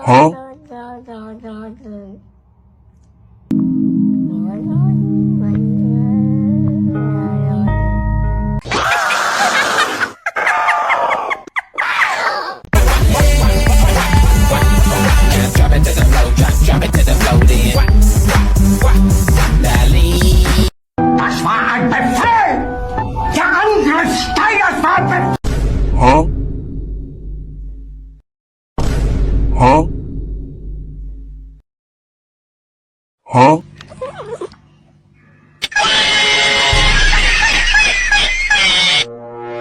Huh? Drop it to the flow, drop it to the flow, then. Lally. Das war ein Befehl! Der Angriff Steiners war ein Befehl! Huh? Huh? Huh?